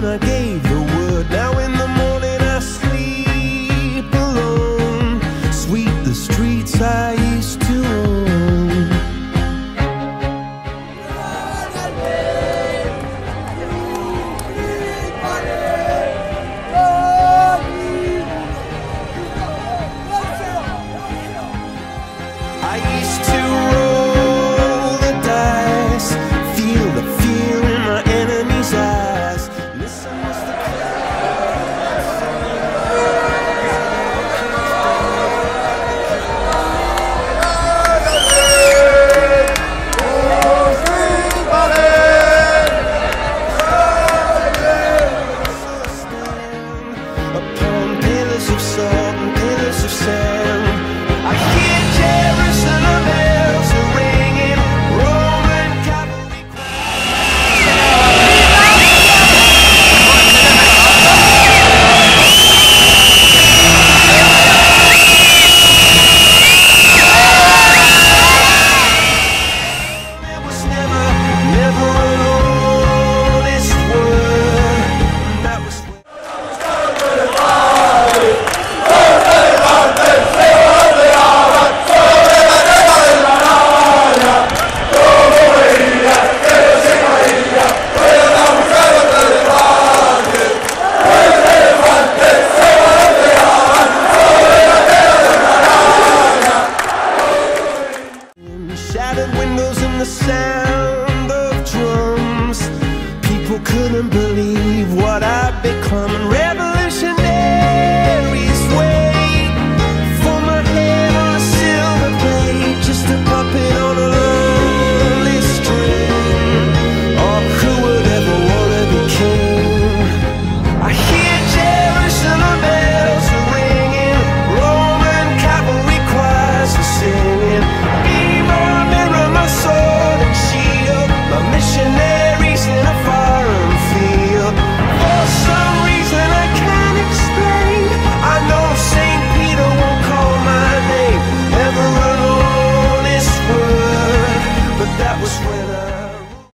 when I gave the word. Now in the morning I sleep alone, sweep the streets I used to own. I used to roll the dice, feel the fear in my enemy's eyes. Listen as the upon pillars of salt and pillars of sand, I hear Jerusalem bells are ringing, Roman cavalry There was never an honest word. That was shattered windows and the sound of drums. People couldn't believe what I'd become, and